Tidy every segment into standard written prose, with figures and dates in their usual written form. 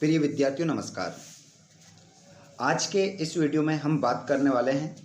प्रिय विद्यार्थियों नमस्कार। आज के इस वीडियो में हम बात करने वाले हैं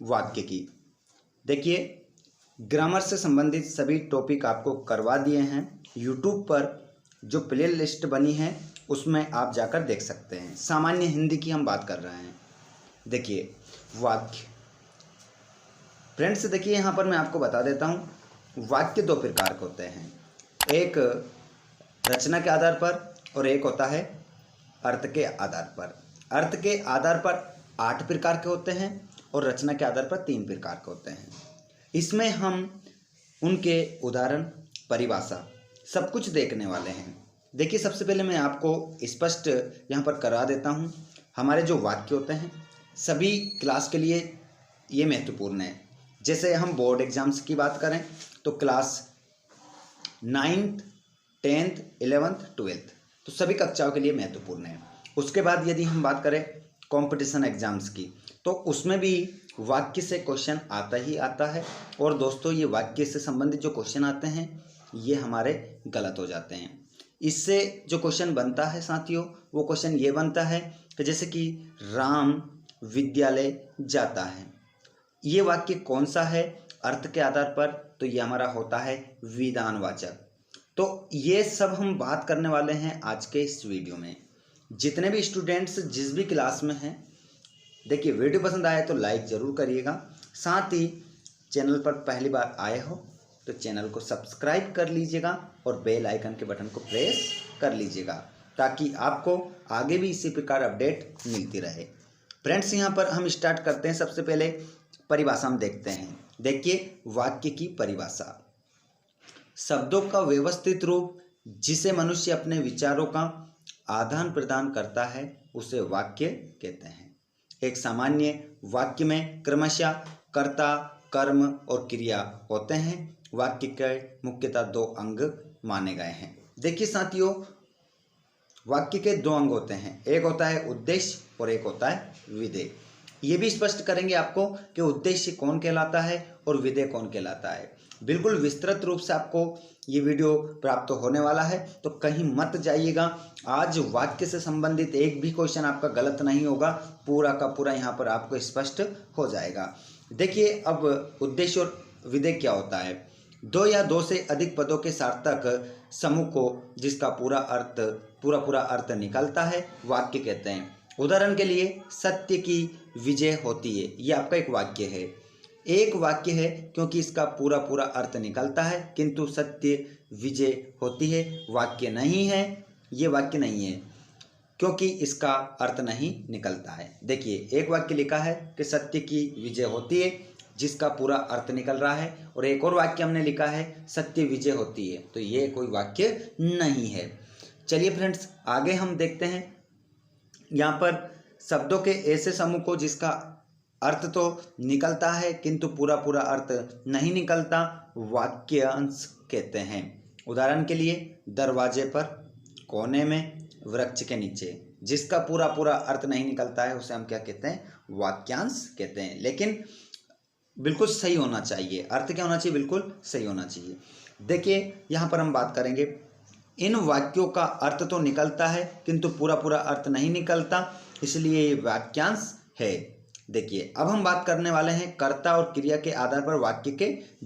वाक्य की। देखिए, ग्रामर से संबंधित सभी टॉपिक आपको करवा दिए हैं। यूट्यूब पर जो प्ले लिस्ट बनी है उसमें आप जाकर देख सकते हैं। सामान्य हिंदी की हम बात कर रहे हैं। देखिए वाक्य, फ्रेंड्स देखिए यहाँ पर मैं आपको बता देता हूँ, वाक्य दो प्रकार के होते हैं। एक रचना के आधार पर और एक होता है अर्थ के आधार पर। अर्थ के आधार पर 8 प्रकार के होते हैं और रचना के आधार पर 3 प्रकार के होते हैं। इसमें हम उनके उदाहरण, परिभाषा सब कुछ देखने वाले हैं। देखिए सबसे पहले मैं आपको स्पष्ट यहाँ पर करा देता हूँ, हमारे जो वाक्य होते हैं सभी क्लास के लिए ये महत्वपूर्ण है। जैसे हम बोर्ड एग्जाम्स की बात करें तो class 9th 10th 11th 12th तो सभी कक्षाओं के लिए महत्वपूर्ण है। उसके बाद यदि हम बात करें कंपटीशन एग्जाम्स की तो उसमें भी वाक्य से क्वेश्चन आता ही आता है। और दोस्तों ये वाक्य से संबंधित जो क्वेश्चन आते हैं ये हमारे गलत हो जाते हैं। इससे जो क्वेश्चन बनता है साथियों, वो क्वेश्चन ये बनता है कि जैसे कि राम विद्यालय जाता है, ये वाक्य कौन सा है अर्थ के आधार पर, तो ये हमारा होता है विधानवाचक। तो ये सब हम बात करने वाले हैं आज के इस वीडियो में। जितने भी स्टूडेंट्स जिस भी क्लास में हैं, देखिए वीडियो पसंद आए तो लाइक ज़रूर करिएगा। साथ ही चैनल पर पहली बार आए हो तो चैनल को सब्सक्राइब कर लीजिएगा और बेल आइकन के बटन को प्रेस कर लीजिएगा ताकि आपको आगे भी इसी प्रकार अपडेट मिलती रहे। फ्रेंड्स यहाँ पर हम स्टार्ट करते हैं। सबसे पहले परिभाषा हम देखते हैं। देखिए वाक्य की परिभाषा, शब्दों का व्यवस्थित रूप जिसे मनुष्य अपने विचारों का आदान प्रदान करता है उसे वाक्य कहते हैं। एक सामान्य वाक्य में क्रमशः कर्ता, कर्म और क्रिया होते हैं। वाक्य के मुख्यतः 2 अंग माने गए हैं। देखिए साथियों, वाक्य के 2 अंग होते हैं, एक होता है उद्देश्य और एक होता है विधेय। ये भी स्पष्ट करेंगे आपको कि उद्देश्य कौन कहलाता है और विधेय कौन कहलाता है। बिल्कुल विस्तृत रूप से आपको ये वीडियो प्राप्त होने वाला है, तो कहीं मत जाइएगा। आज वाक्य से संबंधित एक भी क्वेश्चन आपका गलत नहीं होगा, पूरा का पूरा यहाँ पर आपको स्पष्ट हो जाएगा। देखिए अब उद्देश्य और विधेय क्या होता है। 2 या 2 से अधिक पदों के सार्थक समूह को जिसका पूरा अर्थ निकलता है वाक्य कहते हैं। उदाहरण के लिए सत्य की विजय होती है, ये आपका एक वाक्य है। एक वाक्य है क्योंकि इसका पूरा अर्थ निकलता है, किंतु सत्य विजय होती है वाक्य नहीं है। ये वाक्य नहीं है क्योंकि इसका अर्थ नहीं निकलता है। देखिए एक वाक्य लिखा है कि सत्य की विजय होती है जिसका पूरा अर्थ निकल रहा है, और एक और वाक्य हमने लिखा है सत्य विजय होती है, तो ये कोई वाक्य नहीं है। चलिए फ्रेंड्स आगे हम देखते हैं। यहाँ पर शब्दों के ऐसे समूह को जिसका अर्थ तो निकलता है किंतु पूरा अर्थ नहीं निकलता वाक्यांश कहते हैं। उदाहरण के लिए दरवाजे पर, कोने में, वृक्ष के नीचे, जिसका पूरा अर्थ नहीं निकलता है उसे हम क्या कहते हैं, वाक्यांश कहते हैं। लेकिन बिल्कुल सही होना चाहिए, अर्थ क्या होना चाहिए, बिल्कुल सही होना चाहिए। देखिए यहाँ पर हम बात करेंगे, इन वाक्यों का अर्थ तो निकलता है किंतु पूरा अर्थ नहीं निकलता, इसलिए ये वाक्यांश है। देखिए अब हम बात करने वाले हैं कर्ता और क्रिया के आधार पर वाक्य के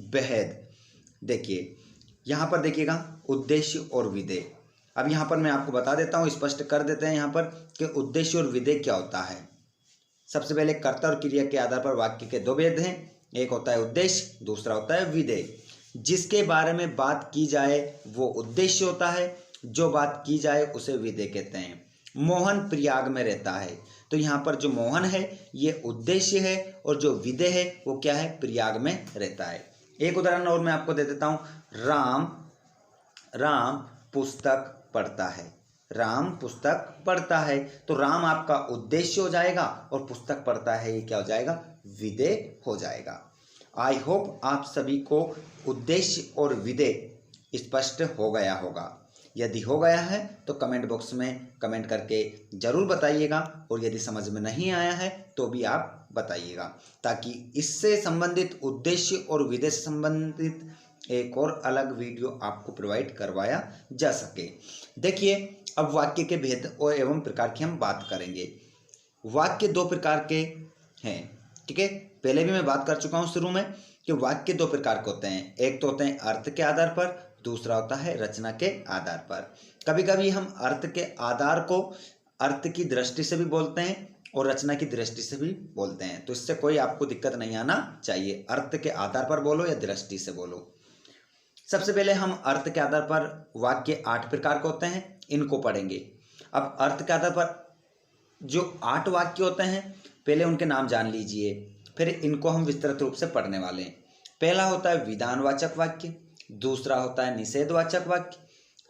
भेद। देखिए यहाँ पर देखिएगा उद्देश्य और विधेय। अब यहाँ पर मैं आपको बता देता हूँ, स्पष्ट कर देते हैं यहाँ पर कि उद्देश्य और विधेय क्या होता है। सबसे पहले कर्ता और क्रिया के आधार पर वाक्य के 2 भेद हैं, एक होता है उद्देश्य, दूसरा होता है विधेय। जिसके बारे में बात की जाए वो उद्देश्य होता है, जो बात की जाए उसे विधेय कहते हैं। मोहन प्रयाग में रहता है, तो यहाँ पर जो मोहन है ये उद्देश्य है और जो विधेय है वो क्या है, प्रयाग में रहता है। एक उदाहरण और मैं आपको दे देता हूँ, राम पुस्तक पढ़ता है। राम पुस्तक पढ़ता है तो राम आपका उद्देश्य हो जाएगा और पुस्तक पढ़ता है ये क्या हो जाएगा, विधेय हो जाएगा। आई होप आप सभी को उद्देश्य और विधेय स्पष्ट हो गया होगा। यदि हो गया है तो कमेंट बॉक्स में कमेंट करके ज़रूर बताइएगा, और यदि समझ में नहीं आया है तो भी आप बताइएगा, ताकि इससे संबंधित उद्देश्य और विधेय से संबंधित एक और अलग वीडियो आपको प्रोवाइड करवाया जा सके। देखिए, अब वाक्य के भेद और एवं प्रकार की हम बात करेंगे। वाक्य दो प्रकार के हैं, ठीक है। पहले भी मैं बात कर चुका हूँ शुरू में कि वाक्य दो प्रकार के होते हैं। एक तो होते हैं अर्थ के आधार पर, दूसरा होता है रचना के आधार पर। कभी कभी हम अर्थ के आधार को अर्थ की दृष्टि से भी बोलते हैं और रचना की दृष्टि से भी बोलते हैं, तो इससे कोई आपको दिक्कत नहीं आना चाहिए। अर्थ के आधार पर बोलो या दृष्टि से बोलो। सबसे पहले हम अर्थ के आधार पर वाक्य 8 प्रकार के होते हैं, इनको पढ़ेंगे। अब अर्थ के आधार पर जो 8 वाक्य होते हैं, पहले उनके नाम जान लीजिए, फिर इनको हम विस्तृत रूप से पढ़ने वाले हैं। पहला होता है विधानवाचक वाक्य, दूसरा होता है निषेधवाचक वाक्य,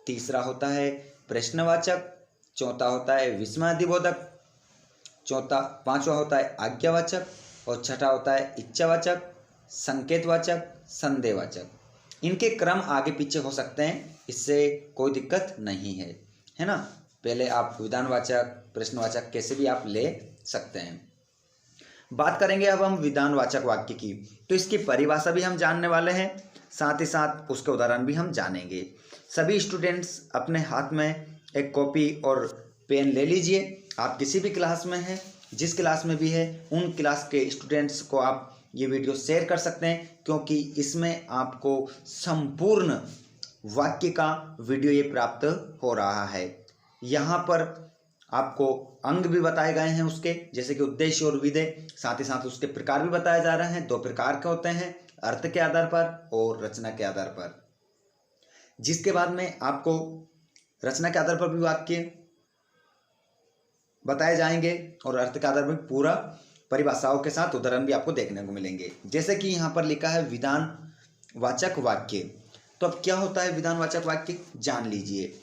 तीसरा होता है प्रश्नवाचक, चौथा होता है विस्मयादिबोधक, पांचवा होता है आज्ञावाचक और छठा होता है इच्छावाचक, संकेतवाचक, संदेहवाचक। इनके क्रम आगे पीछे हो सकते हैं, इससे कोई दिक्कत नहीं है, है ना। पहले आप विधानवाचक, प्रश्नवाचक कैसे भी आप ले सकते हैं। बात करेंगे अब हम विधानवाचक वाक्य की, तो इसकी परिभाषा भी हम जानने वाले हैं, साथ ही साथ उसके उदाहरण भी हम जानेंगे। सभी स्टूडेंट्स अपने हाथ में एक कॉपी और पेन ले लीजिए। आप किसी भी क्लास में हैं, जिस क्लास में भी है, उन क्लास के स्टूडेंट्स को आप ये वीडियो शेयर कर सकते हैं, क्योंकि इसमें आपको संपूर्ण वाक्य का वीडियो ये प्राप्त हो रहा है। यहाँ पर आपको अंग भी बताए गए हैं उसके, जैसे कि उद्देश्य और विधेय, साथ ही साथ उसके प्रकार भी बताए जा रहे हैं। 2 प्रकार के होते हैं, अर्थ के आधार पर और रचना के आधार पर। जिसके बाद में आपको रचना के आधार पर भी वाक्य बताए जाएंगे और अर्थ के आधार पर पूरा परिभाषाओं के साथ उदाहरण भी आपको देखने को मिलेंगे। जैसे कि यहाँ पर लिखा है विधानवाचक वाक्य, तो अब क्या होता है विधानवाचक वाक्य, जान लीजिए।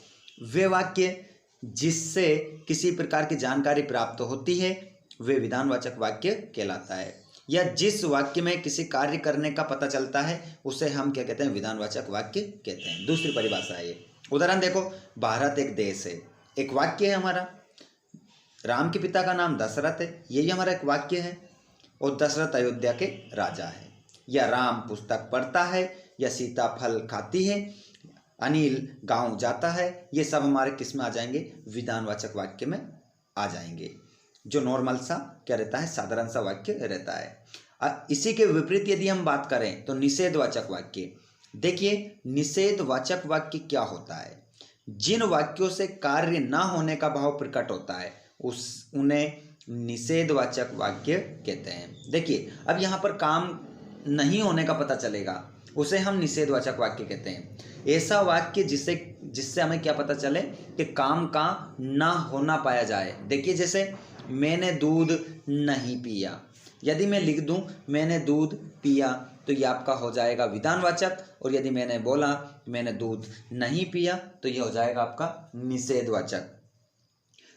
वे वाक्य जिससे किसी प्रकार की जानकारी प्राप्त होती है, वे विधानवाचक वाक्य कहलाता है। या जिस वाक्य में किसी कार्य करने का पता चलता है, उसे हम क्या कहते हैं, विधानवाचक वाक्य कहते हैं। दूसरी परिभाषा है ये। उदाहरण देखो, भारत एक देश है, एक वाक्य है हमारा। राम के पिता का नाम दशरथ है, यही हमारा एक वाक्य है। और दशरथ अयोध्या के राजा है। या राम पुस्तक पढ़ता है, या सीता फल खाती है, अनिल गांव जाता है, ये सब हमारे किस में आ जाएंगे, विधानवाचक वाक्य में आ जाएंगे, जो नॉर्मल सा क्या रहता है, साधारण सा वाक्य रहता है। इसी के विपरीत यदि हम बात करें तो निषेधवाचक वाक्य। देखिए, निषेधवाचक वाक्य क्या होता है, जिन वाक्यों से कार्य ना होने का भाव प्रकट होता है उन्हें निषेधवाचक वाक्य कहते हैं। देखिए, अब यहाँ पर काम नहीं होने का पता चलेगा, उसे हम निषेधवाचक वाक्य कहते हैं। ऐसा वाक्य जिससे हमें क्या पता चले कि काम का ना होना पाया जाए। देखिए, जैसे मैंने दूध नहीं पिया, यदि मैं लिख दूं मैंने दूध पिया, तो ये आपका हो जाएगा विधानवाचक। और यदि मैंने बोला मैंने दूध नहीं पिया, तो ये हो जाएगा आपका निषेधवाचक।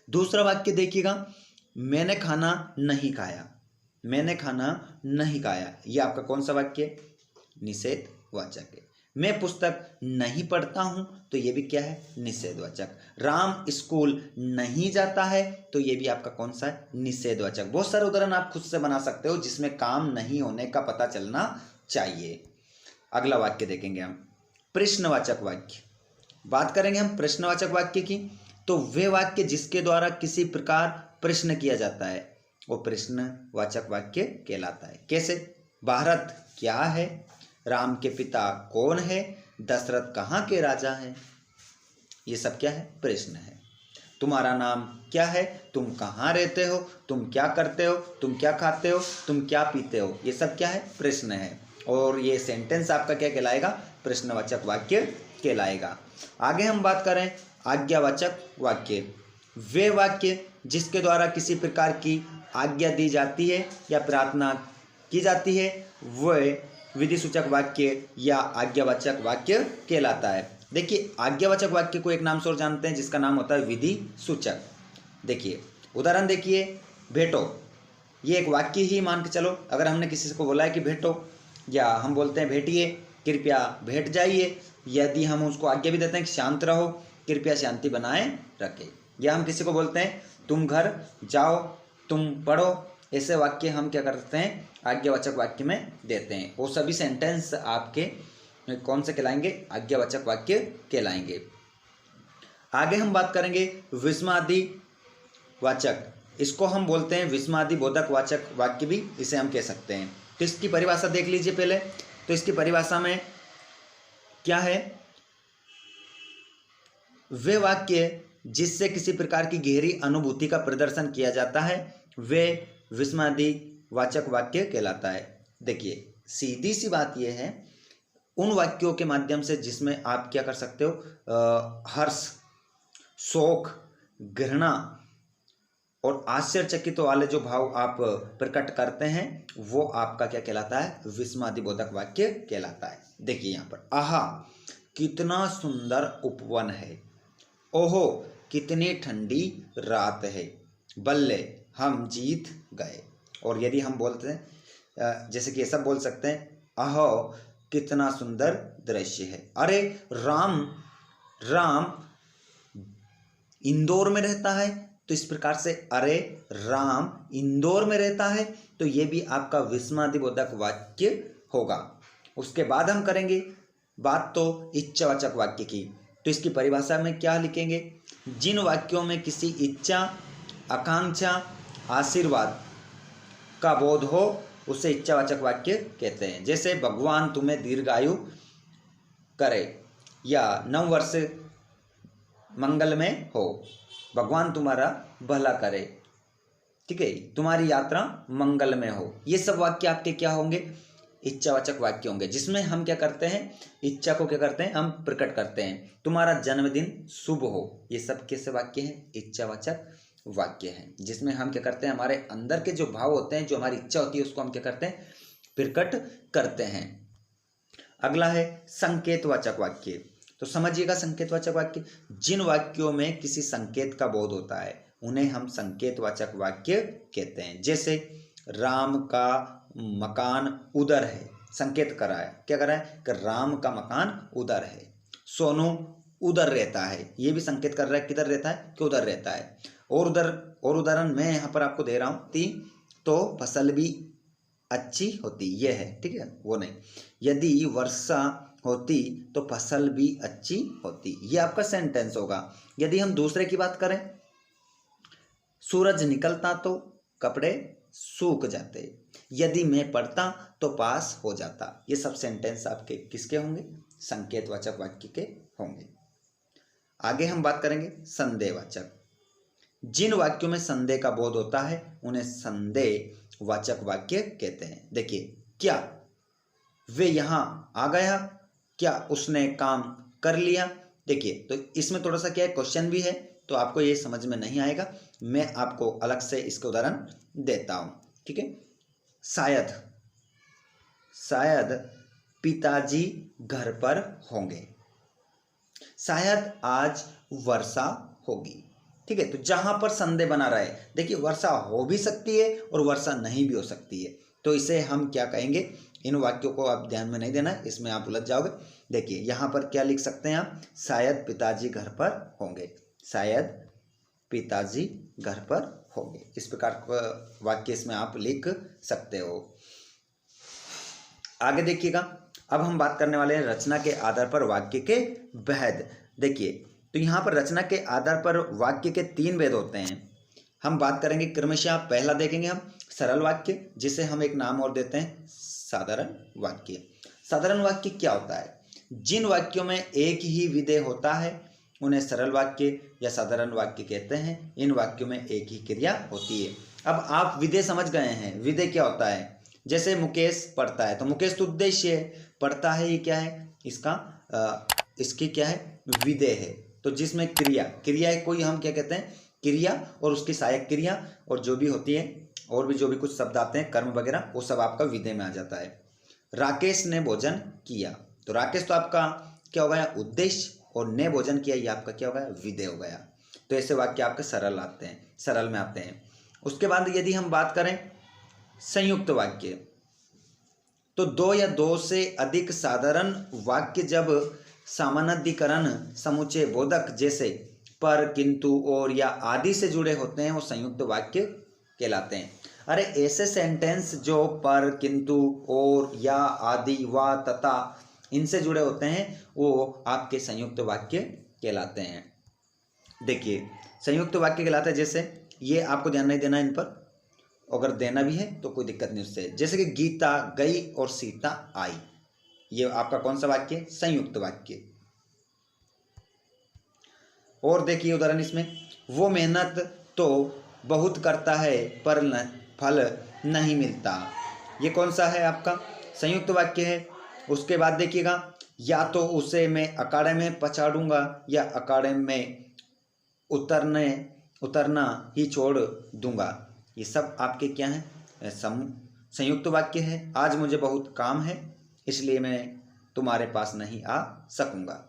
दूसरा वाक्य देखिएगा, मैंने खाना नहीं खाया, मैंने खाना नहीं खाया, ये आपका कौन सा वाक्य, निषेधवाचक है। मैं पुस्तक नहीं पढ़ता हूं, तो ये भी क्या है, निषेधवाचक। राम स्कूल नहीं जाता है, तो ये भी आपका कौन सा है, निषेधवाचक। बहुत सारे उदाहरण आप खुद से बना सकते हो जिसमें काम नहीं होने का पता चलना चाहिए। अगला वाक्य देखेंगे हम, प्रश्नवाचक वाक्य। बात करेंगे हम प्रश्नवाचक वाक्य की, तो वे वाक्य जिसके द्वारा किसी प्रकार प्रश्न किया जाता है, वो प्रश्नवाचक वाक्य कहलाता है। कैसे, भारत क्या है, राम के पिता कौन है, दशरथ कहाँ के राजा हैं, ये सब क्या है, प्रश्न है। तुम्हारा नाम क्या है, तुम कहाँ रहते हो, तुम क्या करते हो, तुम क्या खाते हो, तुम क्या पीते हो, ये सब क्या है, प्रश्न है। और ये सेंटेंस आपका क्या कहलाएगा, प्रश्नवाचक वाक्य कहलाएगा। आगे हम बात करें आज्ञावाचक वाक्य। वे वाक्य जिसके द्वारा किसी प्रकार की आज्ञा दी जाती है या प्रार्थना की जाती है, वह विधि सूचक वाक्य या आज्ञावाचक वाक्य कहलाता है। देखिए, आज्ञावाचक वाक्य को एक नाम से और जानते हैं, जिसका नाम होता है विधि सूचक। देखिए, उदाहरण देखिए, भेटो, ये एक वाक्य ही मान के चलो। अगर हमने किसी को बोला है कि भेटो, या हम बोलते हैं भेटिए, कृपया भेट जाइए, यदि हम उसको आज्ञा भी देते हैं कि शांत रहो, कृपया शांति बनाए रखें, या हम किसी को बोलते हैं तुम घर जाओ, तुम पढ़ो, ऐसे वाक्य हम क्या करते हैं, आज्ञावाचक वाक्य में देते हैं। वो सभी सेंटेंस आपके कौन से कहलाएंगे? आज्ञावाचक वाक्य कहलाएंगे। आगे हम बात करेंगे विस्मयादि वाचक। इसको हम बोलते हैं विस्मयादि बोधक वाचक वाक्य भी इसे हम कह सकते हैं। तो इसकी परिभाषा देख लीजिए पहले। तो इसकी परिभाषा में क्या है? वे वाक्य जिससे किसी प्रकार की गहरी अनुभूति का प्रदर्शन किया जाता है वे विस्मयादि वाचक वाक्य कहलाता है। देखिए सीधी सी बात यह है, उन वाक्यों के माध्यम से जिसमें आप क्या कर सकते हो, हर्ष, शोक, घृणा और आश्चर्यचकित वाले जो भाव आप प्रकट करते हैं वो आपका क्या कहलाता है? विस्मयादि बोधक वाक्य कहलाता है। देखिए यहाँ पर, आहा कितना सुंदर उपवन है, ओहो कितनी ठंडी रात है, बल्ले हम जीत गए। और यदि हम बोलते हैं जैसे कि ऐसा बोल सकते हैं, आहो कितना सुंदर दृश्य है, अरे राम इंदौर में रहता है। तो इस प्रकार से अरे राम इंदौर में रहता है, तो ये भी आपका विस्मयादि बोधक वाक्य होगा। उसके बाद हम करेंगे बात तो इच्छावाचक वाक्य की। तो इसकी परिभाषा में क्या लिखेंगे? जिन वाक्यों में किसी इच्छा, आकांक्षा, आशीर्वाद का बोध हो उसे इच्छावाचक वाक्य कहते हैं। जैसे भगवान तुम्हें दीर्घायु करे या नव वर्ष मंगलमय हो, भगवान तुम्हारा भला करे, ठीक है, तुम्हारी यात्रा मंगलमय हो। ये सब वाक्य आपके क्या होंगे? इच्छावाचक वाक्य होंगे, जिसमें हम क्या करते हैं? इच्छा को क्या करते हैं? हम प्रकट करते हैं। तुम्हारा जन्मदिन शुभ हो, ये सब कैसे वाक्य हैं? इच्छावाचक वाक्य हैं, जिसमें हम क्या करते हैं? हमारे अंदर के जो भाव होते हैं, जो हमारी इच्छा होती है, उसको हम क्या करते हैं? प्रकट करते हैं। अगला है संकेतवाचक वाक्य। तो समझिएगा संकेतवाचक वाक्य, जिन वाक्यों में किसी संकेत का बोध होता है उन्हें हम संकेतवाचक वाक्य कहते हैं। जैसे राम का मकान उधर है, संकेत करा है, क्या करा है? कि राम का मकान उधर है। सोनू उधर रहता है, ये भी संकेत कर रहा है किधर रहता है? कि उधर रहता है। और उदाहरण मैं यहाँ पर आपको दे रहा हूँ, तो फसल भी अच्छी होती, ये है, ठीक है, वो नहीं। यदि वर्षा होती तो फसल भी अच्छी होती, ये आपका सेंटेंस होगा। यदि हम दूसरे की बात करें, सूरज निकलता तो कपड़े सूख जाते, यदि मैं पढ़ता तो पास हो जाता। ये सब सेंटेंस आपके किसके होंगे? संकेतवाचक वाक्य के होंगे। आगे हम बात करेंगे संदेहवाचक। जिन वाक्यों में संदेह का बोध होता है उन्हें संदेहवाचक वाक्य कहते हैं। देखिए, क्या वे यहाँ आ गया, क्या उसने काम कर लिया। देखिए, तो इसमें थोड़ा सा क्या है, क्वेश्चन भी है, तो आपको ये समझ में नहीं आएगा, मैं आपको अलग से इसका उदाहरण देता हूँ, ठीक है। शायद पिताजी घर पर होंगे, शायद आज वर्षा होगी, ठीक है। तो जहां पर संदेह बना रहा है, देखिए वर्षा हो भी सकती है और वर्षा नहीं भी हो सकती है, तो इसे हम क्या कहेंगे? इन वाक्यों को आप ध्यान में नहीं देना, इसमें आप उलझ जाओगे। देखिए यहाँ पर क्या लिख सकते हैं आप? शायद पिताजी घर पर होंगे, शायद पिताजी घर पर होंगे, इस प्रकार का वाक्य इसमें आप लिख सकते हो। आगे देखिएगा, अब हम बात करने वाले हैं रचना के आधार पर वाक्य के भेद। देखिए, तो यहाँ पर रचना के आधार पर वाक्य के 3 भेद होते हैं। हम बात करेंगे क्रमशः। पहला देखेंगे हम सरल वाक्य, जिसे हम एक नाम और देते हैं साधारण वाक्य। साधारण वाक्य क्या होता है? जिन वाक्यों में एक ही विधेय होता है उन्हें सरल वाक्य या साधारण वाक्य कहते हैं। इन वाक्यों में एक ही क्रिया होती है। अब आप विधेय समझ गए हैं, विधेय क्या होता है? जैसे मुकेश पढ़ता है, तो मुकेश तो उद्देश्य है, पढ़ता है ये क्या है? इसकी क्या है? विधेय है। तो जिसमें क्रिया है कोई, हम क्या कहते हैं? क्रिया, और उसकी सहायक क्रिया और जो भी होती है, और भी जो भी कुछ शब्द आते हैं कर्म वगैरह, वो सब आपका विधेय में आ जाता है। राकेश ने भोजन किया, तो राकेश तो आपका क्या हो गया? उद्देश्य, और ने भोजन किया ये आपका क्या हो गया? विधेय हो गया। तो ऐसे वाक्य आपके सरल में आते हैं। उसके बाद यदि हम बात करें संयुक्त वाक्य, तो 2 या 2 से अधिक साधारण वाक्य जब सामानाधिकरण, समुच्चय बोधक जैसे पर, किंतु, और या आदि से जुड़े होते हैं, वो संयुक्त वाक्य कहलाते हैं। अरे ऐसे सेंटेंस जो पर, किंतु, और, या, आदि, व, तथा इनसे जुड़े होते हैं वो आपके संयुक्त वाक्य कहलाते हैं। देखिए संयुक्त वाक्य कहलाता है, जैसे ये आपको ध्यान नहीं देना इन पर, अगर देना भी है तो कोई दिक्कत नहीं उससे। जैसे कि गीता गई और सीता आई, ये आपका कौन सा वाक्य? संयुक्त वाक्य। और देखिए उदाहरण इसमें, वो मेहनत तो बहुत करता है पर फल नहीं मिलता, ये कौन सा है? आपका संयुक्त वाक्य है। उसके बाद देखिएगा, या तो उसे मैं अखाड़े में पछाड़ूंगा या अखाड़े में उतरना ही छोड़ दूंगा, ये सब आपके क्या हैं? संयुक्त वाक्य है। आज मुझे बहुत काम है इसलिए मैं तुम्हारे पास नहीं आ सकूंगा।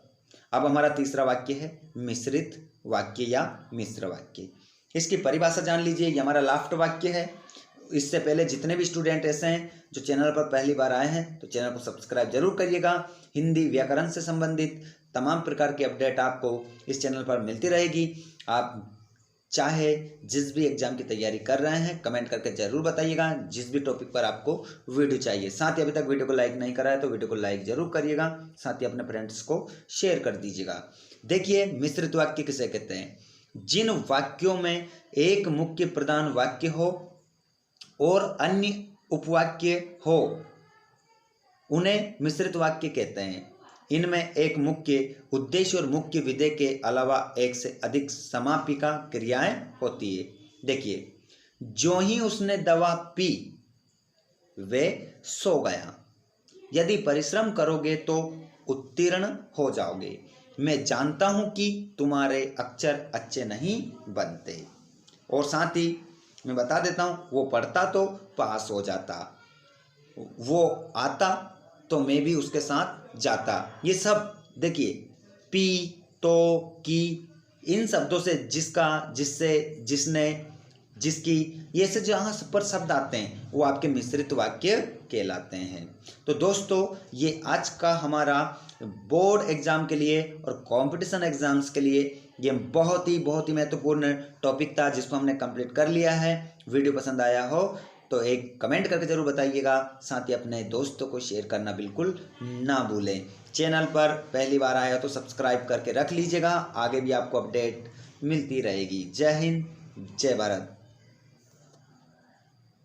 अब हमारा तीसरा वाक्य है मिश्रित वाक्य या मिश्र वाक्य। इसकी परिभाषा जान लीजिए, ये हमारा लास्ट वाक्य है। इससे पहले जितने भी स्टूडेंट ऐसे हैं जो चैनल पर पहली बार आए हैं तो चैनल को सब्सक्राइब जरूर करिएगा। हिंदी व्याकरण से संबंधित तमाम प्रकार की अपडेट आपको इस चैनल पर मिलती रहेगी। आप चाहे जिस भी एग्जाम की तैयारी कर रहे हैं कमेंट करके जरूर बताइएगा, जिस भी टॉपिक पर आपको वीडियो चाहिए। साथ ही अभी तक वीडियो को लाइक नहीं करा है तो वीडियो को लाइक जरूर करिएगा, साथ ही अपने फ्रेंड्स को शेयर कर दीजिएगा। देखिए मिश्रित वाक्य किसे कहते हैं? जिन वाक्यों में एक मुख्य प्रधान वाक्य हो और अन्य उपवाक्य हो उन्हें मिश्रित वाक्य कहते हैं। इनमें एक मुख्य उद्देश्य और मुख्य विधेय के अलावा एक से अधिक समापिका क्रियाएं होती है। देखिए, जो ही उसने दवा पी वे सो गया, यदि परिश्रम करोगे तो उत्तीर्ण हो जाओगे, मैं जानता हूं कि तुम्हारे अक्षर अच्छे नहीं बनते। और साथ ही मैं बता देता हूं, वो पढ़ता तो पास हो जाता, वो आता तो मैं भी उसके साथ जाता। ये सब देखिए, पी, तो, की, इन शब्दों से जिसका, जिससे, जिसने, जिसकी, ये से जहाँ पर शब्द आते हैं वो आपके मिश्रित वाक्य कहलाते हैं। तो दोस्तों ये आज का हमारा बोर्ड एग्जाम के लिए और कंपटीशन एग्जाम्स के लिए ये बहुत ही महत्वपूर्ण टॉपिक था जिसको हमने कंप्लीट कर लिया है। वीडियो पसंद आया हो तो एक कमेंट करके जरूर बताइएगा, साथ ही अपने दोस्तों को शेयर करना बिल्कुल ना भूलें। चैनल पर पहली बार आया तो सब्सक्राइब करके रख लीजिएगा, आगे भी आपको अपडेट मिलती रहेगी। जय हिंद, जय भारत।